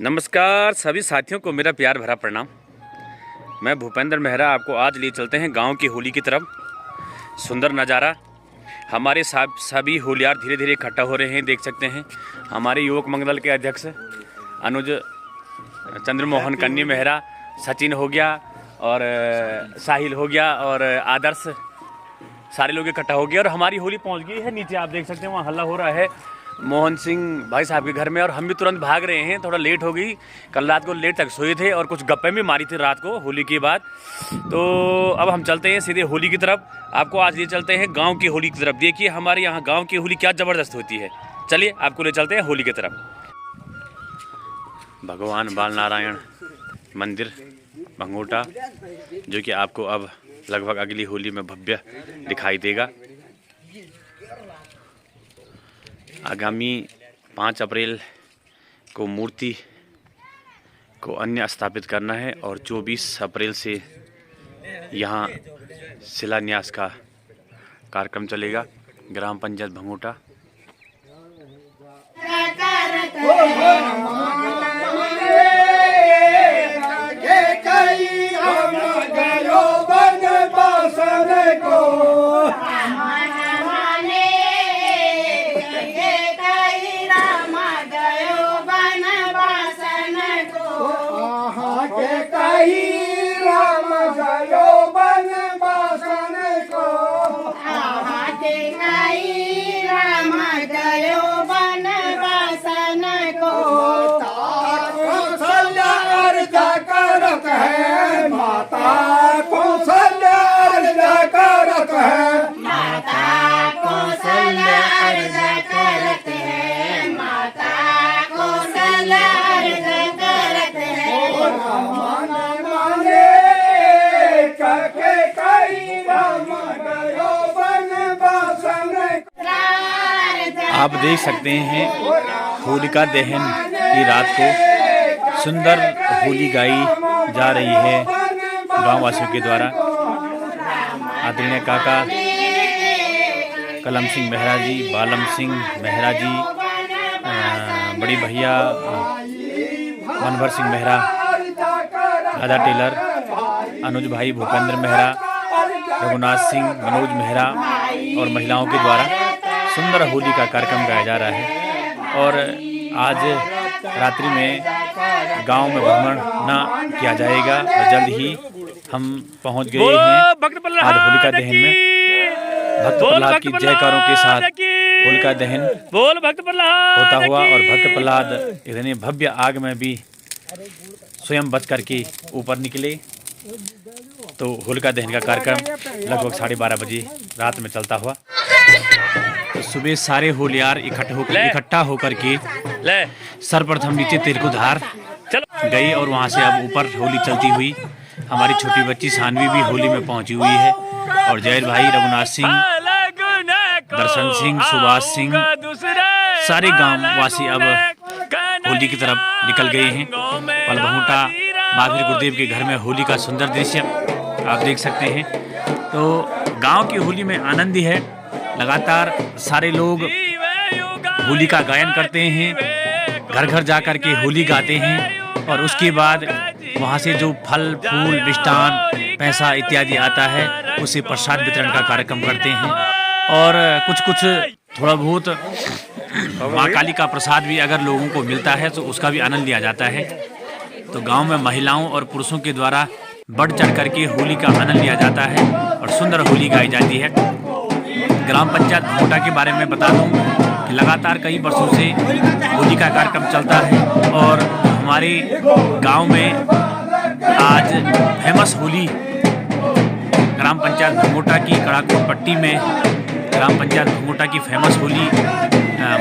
नमस्कार सभी साथियों को मेरा प्यार भरा प्रणाम। मैं भूपेंद्र मेहरा आपको आज लिए चलते हैं गांव की होली की तरफ। सुंदर नज़ारा, हमारे सभी होलियार धीरे धीरे इकट्ठा हो रहे हैं। देख सकते हैं हमारे युवक मंडल के अध्यक्ष अनुज चंद्रमोहन कन्नी मेहरा, सचिन हो गया और साहिल हो गया और आदर्श, सारे लोग इकट्ठा हो गए और हमारी होली पहुंच गई है नीचे। आप देख सकते हैं वहाँ हल्ला हो रहा है मोहन सिंह भाई साहब के घर में और हम भी तुरंत भाग रहे हैं। थोड़ा लेट हो गई, कल रात को लेट तक सोए थे और कुछ गप्पे भी मारी थी रात को होली के बाद। तो अब हम चलते हैं सीधे होली की तरफ। आपको आज ले चलते हैं गांव की होली की तरफ। देखिए हमारे यहाँ गांव की होली क्या ज़बरदस्त होती है। चलिए आपको ले चलते हैं होली की तरफ। भगवान बाल नारायण मंदिर भंगोटा, जो कि आपको अब लगभग अगली होली में भव्य दिखाई देगा। आगामी 5 अप्रैल को मूर्ति को अन्य स्थापित करना है और 24 अप्रैल से यहाँ शिलान्यास का कार्यक्रम चलेगा। ग्राम पंचायत भंगोटा। आप देख सकते हैं होलिका दहन की रात को सुंदर होली गाई जा रही है गांववासियों के द्वारा। आदरणीय काका कलम सिंह मेहरा जी, बालम सिंह मेहरा जी, बड़ी भैया मनभर सिंह मेहरा, राधा टेलर, अनुज भाई भूपेंद्र मेहरा, रघुनाथ सिंह, मनोज मेहरा और महिलाओं के द्वारा सुंदर होली का कार्यक्रम गाया जा रहा है। और आज रात्रि में गांव में भ्रमण न किया जाएगा और जल्द ही हम पहुंच गए हैं आज होलिका दहन में। भक्त प्रहलाद की जयकारों के साथ होलिका दहन होता हुआ और भक्त प्रहलाद इतने भव्य आग में भी स्वयं बच करके ऊपर निकले। तो होलिका दहन का कार्यक्रम लगभग 12:30 बजे रात में चलता हुआ। तो सुबह सारे होलियार इकट्ठा होकर के सर्वप्रथम नीचे तिरकुधार गई और वहां से अब ऊपर होली चलती हुई हमारी छोटी बच्ची सानवी भी होली में पहुंची हुई है। और जैल भाई, रघुनाथ सिंह, दर्शन सिंह, सुभाष सिंह, सारे गांव वासी अब होली की तरफ निकल गए हैं। पलभंगोटा महावीर गुरुदेव के घर में होली का सुंदर दृश्य आप देख सकते हैं। तो गांव की होली में आनंद ही है। लगातार सारे लोग होली का गायन करते हैं, घर घर जा कर के होली गाते हैं और उसके बाद वहां से जो फल फूल मिष्टान पैसा इत्यादि आता है उसे प्रसाद वितरण का कार्यक्रम करते हैं। और कुछ थोड़ा बहुत माँ काली का प्रसाद भी अगर लोगों को मिलता है तो उसका भी आनंद लिया जाता है। तो गांव में महिलाओं और पुरुषों के द्वारा बढ़ चढ़ करके होली का आनंद लिया जाता है और सुंदर होली गाई जाती है। ग्राम पंचायत भंगोटा के बारे में बता दूं कि लगातार कई वर्षों से होली का कार्यक्रम चलता है और हमारे गांव में आज फेमस होली ग्राम पंचायत भंगोटा की कड़ाकोट पट्टी में ग्राम पंचायत भंगोटा की फेमस होली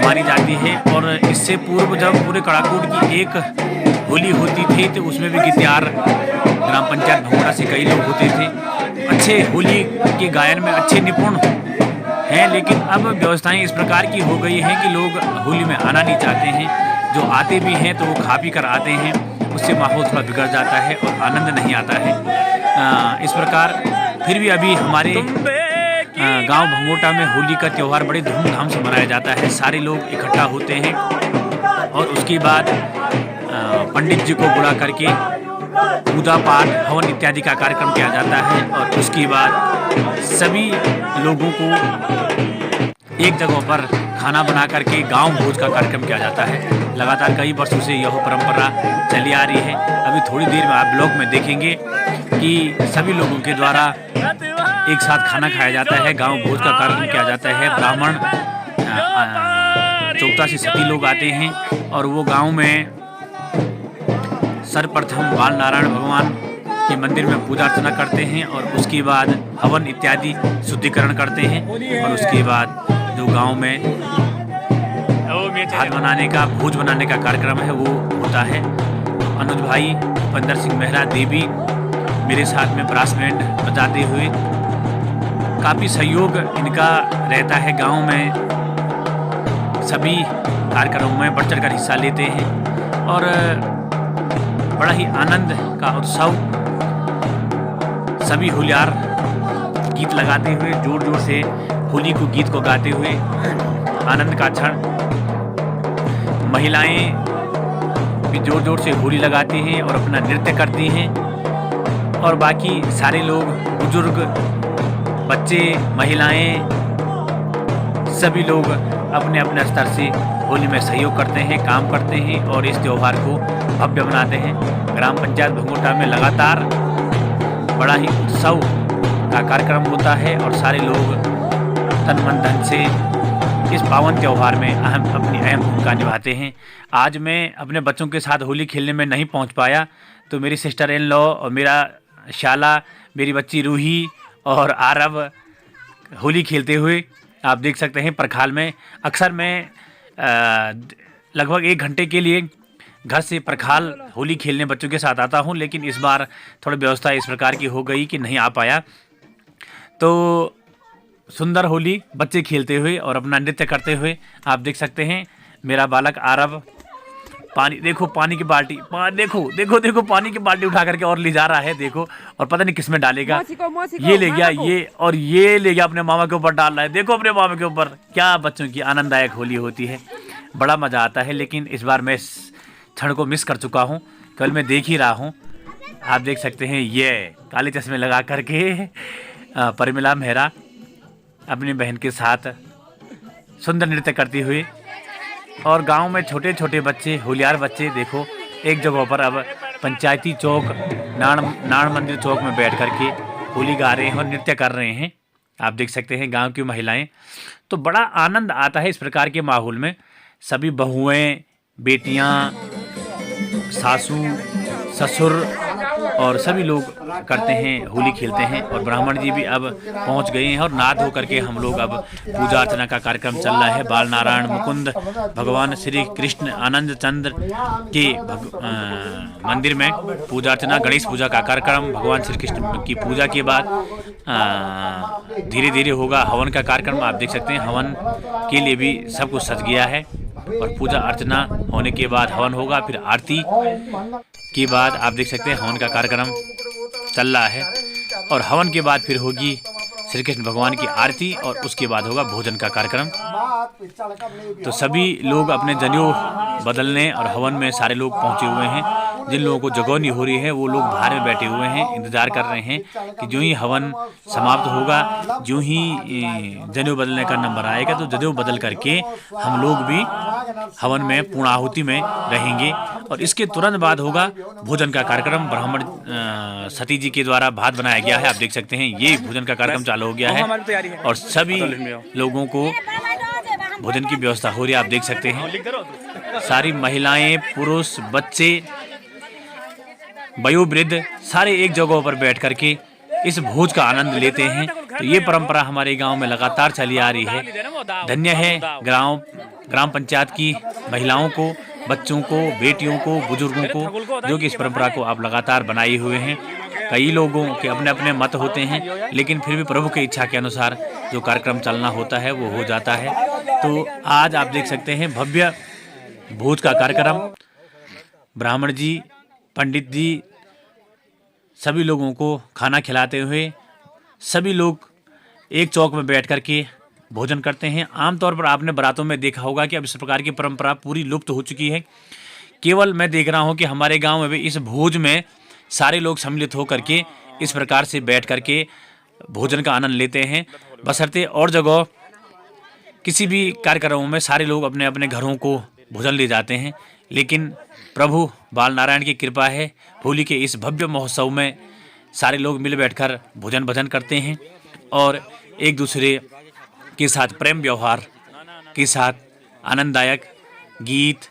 मानी जाती है। और इससे पूर्व जब पूरे कड़ाकोट की एक होली होती थी तो उसमें भी गीतकार ग्राम पंचायत भंगोटा से कई लोग होते थे। अच्छे होली के गायन में अच्छे निपुण हैं, लेकिन अब व्यवस्थाएं इस प्रकार की हो गई हैं कि लोग होली में आना नहीं चाहते हैं। जो आते भी हैं तो वो खा पी कर आते हैं, उससे माहौल थोड़ा बिगड़ जाता है और आनंद नहीं आता है। इस प्रकार फिर भी अभी हमारे गांव भंगोटा में होली का त्यौहार बड़े धूमधाम से मनाया जाता है। सारे लोग इकट्ठा होते हैं और उसके बाद पंडित जी को बुला करके पूजा पाठ हवन इत्यादि का कार्यक्रम किया जाता है और उसके बाद सभी लोगों को एक जगह पर खाना बना करके गांव भोज का कार्यक्रम किया जाता है। लगातार कई वर्षों से यह परंपरा चली आ रही है। अभी थोड़ी देर में आप ब्लॉग में देखेंगे कि सभी लोगों के द्वारा एक साथ खाना खाया जाता है, गांव भोज का कार्यक्रम किया जाता है। ब्राह्मण 84 सती लोग आते हैं और वो गांव में सर्वप्रथम बाल नारायण भगवान के मंदिर में पूजा अर्चना करते हैं और उसके बाद हवन इत्यादि शुद्धिकरण करते हैं और उसके बाद जो गांव में भात बनाने का भोज बनाने का कार्यक्रम है वो होता है। अनुज भाई भूपेंद्र सिंह मेहरा देवी मेरे साथ में ब्रास बैंड बजाते हुए काफ़ी सहयोग इनका रहता है। गांव में सभी कार्यक्रमों में बढ़ चढ़ कर हिस्सा लेते हैं और बड़ा ही आनंद का उत्सव, सभी होलियार गीत लगाते हुए जोर जोर से होली को गीत को गाते हुए आनंद का क्षण, महिलाएं भी जोर जोर से होली लगाती हैं और अपना नृत्य करती हैं और बाकी सारे लोग बुजुर्ग, बच्चे, महिलाएं सभी लोग अपने अपने स्तर से होली में सहयोग करते हैं, काम करते हैं और इस त्यौहार को भव्य बनाते हैं। ग्राम पंचायत भंगोटा में लगातार बड़ा ही उत्सव का कार्यक्रम होता है और सारे लोग तन मन धन से इस पावन त्यौहार में अपनी अहम भूमिका निभाते हैं। आज मैं अपने बच्चों के साथ होली खेलने में नहीं पहुंच पाया, तो मेरी सिस्टर इन लॉ और मेरा शाला, मेरी बच्ची रूही और आरव होली खेलते हुए आप देख सकते हैं प्रखाल में। अक्सर मैं लगभग 1 घंटे के लिए घर से प्रखाल होली खेलने बच्चों के साथ आता हूं, लेकिन इस बार थोड़ी व्यवस्था इस प्रकार की हो गई कि नहीं आ पाया। तो सुंदर होली बच्चे खेलते हुए और अपना नृत्य करते हुए आप देख सकते हैं। मेरा बालक आरव पानी, देखो पानी की बाल्टी, देखो देखो देखो पानी की बाल्टी उठा करके और ले जा रहा है, देखो, और पता नहीं किस में डालेगा। ये ले गया ये, और ये ले गया अपने मामा के ऊपर डाल रहा है, देखो अपने मामा के ऊपर। क्या बच्चों की आनंददायक होली होती है, बड़ा मज़ा आता है। लेकिन इस बार मैं इस क्षण को मिस कर चुका हूँ, कल मैं देख ही रहा हूँ। आप देख सकते हैं ये काले चश्मे लगा करके परिमला मेहरा अपनी बहन के साथ सुंदर नृत्य करती हुई, और गांव में छोटे छोटे बच्चे, होलियार बच्चे देखो एक जगह पर अब पंचायती चौक, नारायण मंदिर चौक में बैठ करके होली गा रहे हैं और नृत्य कर रहे हैं। आप देख सकते हैं गांव की महिलाएं, तो बड़ा आनंद आता है इस प्रकार के माहौल में। सभी बहुएं, बेटियां, सासू, ससुर और सभी लोग करते हैं, होली खेलते हैं। और ब्राह्मण जी भी अब पहुंच गए हैं और नहा धो करके हम लोग अब पूजा अर्चना का कार्यक्रम चल रहा है। बाल नारायण मुकुंद भगवान श्री कृष्ण आनंद चंद्र के मंदिर में पूजा अर्चना, गणेश पूजा का कार्यक्रम, भगवान श्री कृष्ण की पूजा के बाद धीरे धीरे होगा हवन का कार्यक्रम। आप देख सकते हैं हवन के लिए भी सब कुछ सज गया है और पूजा अर्चना होने के बाद हवन होगा, फिर आरती के बाद आप देख सकते हैं हवन का कार्यक्रम चल रहा है। और हवन के बाद फिर होगी श्री कृष्ण भगवान की आरती और उसके बाद होगा भोजन का कार्यक्रम। तो सभी लोग अपने जनेऊ बदलने और हवन में सारे लोग पहुंचे हुए हैं। जिन लोगों को जगह नहीं हो रही है वो लोग बाहर में बैठे हुए हैं, इंतजार कर रहे हैं कि जो ही हवन समाप्त होगा, जो ही जनेऊ बदलने का नंबर आएगा तो जनेऊ बदल करके हम लोग भी हवन में पूर्णाहुति में रहेंगे। और इसके तुरंत बाद होगा भोजन का कार्यक्रम। ब्राह्मण सती जी के द्वारा भात बनाया गया है, आप देख सकते हैं ये भोजन का कार्यक्रम चालू हो गया है और सभी लोगों को भोजन की व्यवस्था हो रही है। आप देख सकते हैं सारी महिलाएं, पुरुष, बच्चे, वयोवृद्ध सारे एक जगह पर बैठ करके इस भोज का आनंद लेते हैं। तो ये परंपरा हमारे गांव में लगातार चली आ रही है। धन्य है ग्राम पंचायत की महिलाओं को, बच्चों को, बेटियों को, बुजुर्गों को, जो कि इस परंपरा को आप लगातार बनाए हुए हैं। कई लोगों के अपने अपने मत होते हैं, लेकिन फिर भी प्रभु की इच्छा के अनुसार जो कार्यक्रम चलना होता है वो हो जाता है। तो आज आप देख सकते हैं भव्य भोज का कार्यक्रम, ब्राह्मण जी, पंडित जी सभी लोगों को खाना खिलाते हुए सभी लोग एक चौक में बैठ कर के भोजन करते हैं। आमतौर पर आपने बारातों में देखा होगा कि अब इस प्रकार की परंपरा पूरी लुप्त हो चुकी है केवल मैं देख रहा हूँ कि हमारे गांव में भी इस भोज में सारे लोग सम्मिलित होकर के इस प्रकार से बैठ करके भोजन का आनंद लेते हैं। बशर्ते और जगह किसी भी कार्यक्रमों में सारे लोग अपने अपने घरों को भोजन ले जाते हैं, लेकिन प्रभु बाल नारायण की कृपा है, होली के इस भव्य महोत्सव में सारे लोग मिल बैठकर भोजन भजन करते हैं और एक दूसरे के साथ प्रेम व्यवहार के साथ आनंददायक गीत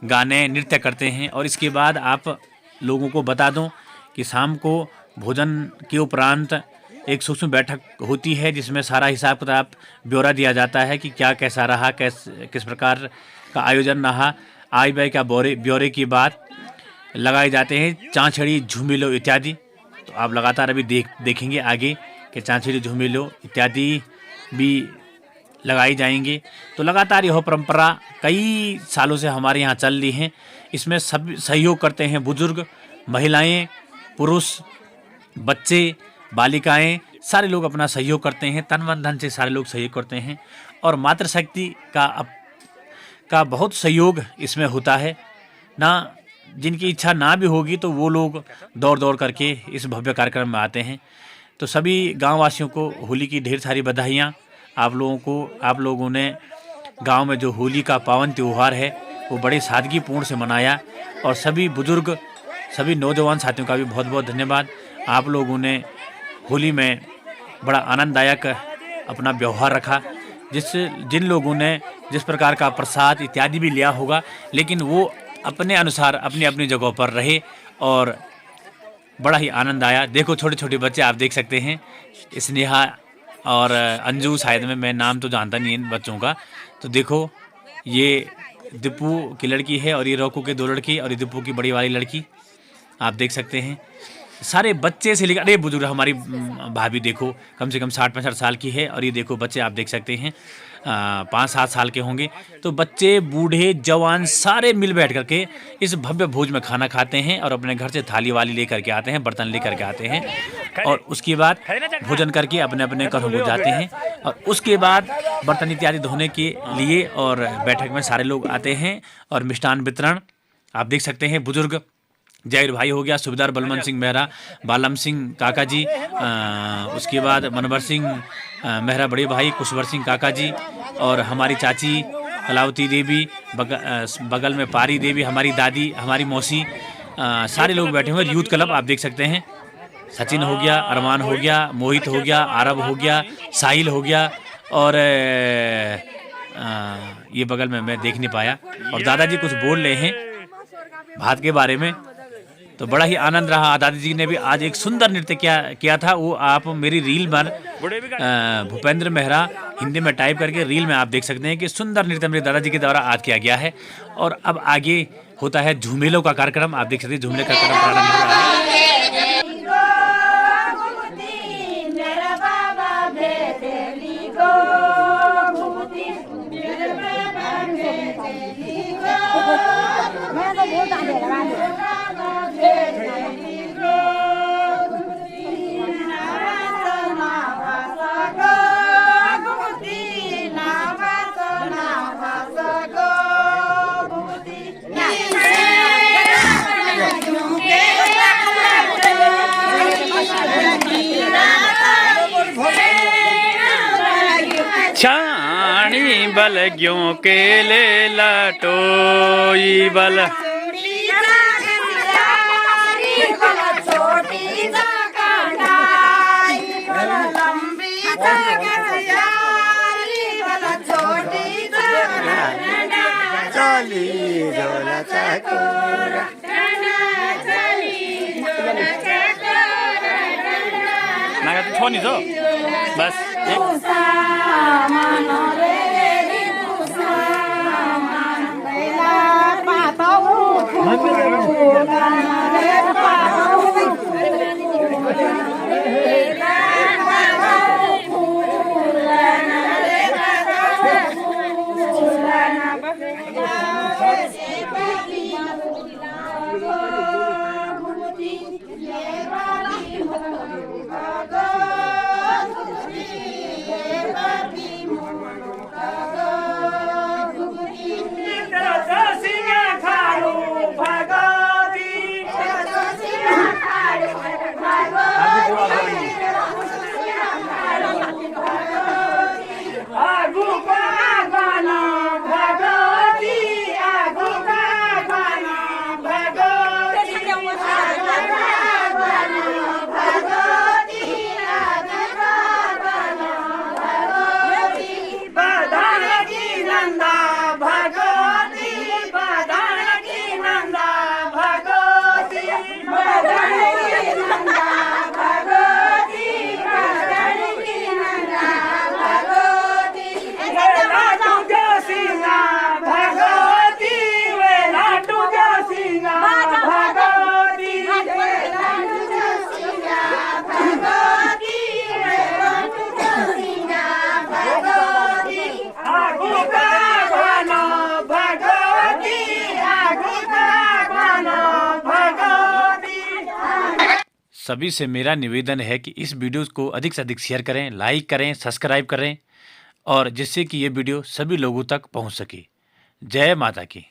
गाने नृत्य करते हैं। और इसके बाद आप लोगों को बता दूं कि शाम को भोजन के उपरांत एक सूक्ष्म बैठक होती है जिसमें सारा हिसाब किताब ब्यौरा दिया जाता है कि क्या कैसा रहा, किस प्रकार का आयोजन रहा। आय व्यय का ब्यौरे की बात लगाए जाते हैं, चाँछड़ी झूमिलो इत्यादि। तो आप लगातार अभी देखेंगे आगे कि चाँछड़ी झूमिलो इत्यादि भी लगाई जाएंगे। तो लगातार यह परंपरा कई सालों से हमारे यहाँ चल रही है। इसमें सब सहयोग करते हैं, बुजुर्ग, महिलाएं, पुरुष, बच्चे, बालिकाएं, सारे लोग अपना सहयोग करते हैं, तन मन धन से सारे लोग सहयोग करते हैं। और मातृशक्ति का बहुत सहयोग इसमें होता है ना। जिनकी इच्छा ना भी होगी तो वो लोग दौड़ दौड़ करके इस भव्य कार्यक्रम में आते हैं। तो सभी गाँव वासियों को होली की ढेर सारी बधाइयाँ। आप लोगों ने गांव में जो होली का पावन त्यौहार है वो बड़े सादगीपूर्ण से मनाया। और सभी बुजुर्ग, सभी नौजवान साथियों का भी बहुत बहुत धन्यवाद। आप लोगों ने होली में बड़ा आनंददायक अपना व्यवहार रखा। जिन लोगों ने जिस प्रकार का प्रसाद इत्यादि भी लिया होगा, लेकिन वो अपने अनुसार अपनी अपनी जगहों पर रहे और बड़ा ही आनंद आया। देखो छोटे छोटे बच्चे आप देख सकते हैं, स्नेहा और अंजू, शायद मैं नाम तो जानता नहीं इन बच्चों का। तो देखो ये दीपू की लड़की है और ये रोकू के 2 लड़की और ये दीपू की बड़ी वाली लड़की आप देख सकते हैं। सारे बच्चे से लेकर अरे बुजुर्ग, हमारी भाभी देखो कम से कम 60-65 साल की है और ये देखो बच्चे आप देख सकते हैं 5-7 साल के होंगे। तो बच्चे, बूढ़े, जवान सारे मिल बैठ करके इस भव्य भोज में खाना खाते हैं और अपने घर से थाली वाली लेकर के आते हैं, बर्तन लेकर के आते हैं और उसके बाद भोजन करके अपने अपने घरों को जाते हैं। और उसके बाद बर्तन इत्यादि धोने के लिए और बैठक में सारे लोग आते हैं और मिष्ठान वितरण आप देख सकते हैं। बुजुर्ग जैर भाई हो गया, सुबेदार बलवंत सिंह मेहरा, बालम सिंह काका जी, उसके बाद मनवर सिंह मेहरा बड़े भाई, कुशवर सिंह काका जी और हमारी चाची कलावती देवी, बगल में पारी देवी हमारी दादी, हमारी मौसी, सारे लोग बैठे हुए। यूथ क्लब आप देख सकते हैं, सचिन हो गया, अरमान हो गया, मोहित हो गया, आरब हो गया, साहिल हो गया और ये बगल में मैं देख नहीं पाया। और दादाजी कुछ बोल रहे हैं भात के बारे में, तो बड़ा ही आनंद रहा। दादाजी ने भी आज एक सुंदर नृत्य किया था, वो आप मेरी रील पर भूपेंद्र मेहरा हिंदी में टाइप करके रील में आप देख सकते हैं कि सुंदर नृत्य मेरे दादाजी के द्वारा आज किया गया है। और अब आगे होता है झूमेलों का कार्यक्रम, आप देख सकते हैं झूमेले का कार्यक्रम प्रारंभ हो रहा है। छाणी बल ग्यों के ले लटोई बल नागा तो छोनी तो बस सभी से मेरा निवेदन है कि इस वीडियो को अधिक से अधिक शेयर करें, लाइक करें, सब्सक्राइब करें और जिससे कि ये वीडियो सभी लोगों तक पहुंच सके। जय माता की।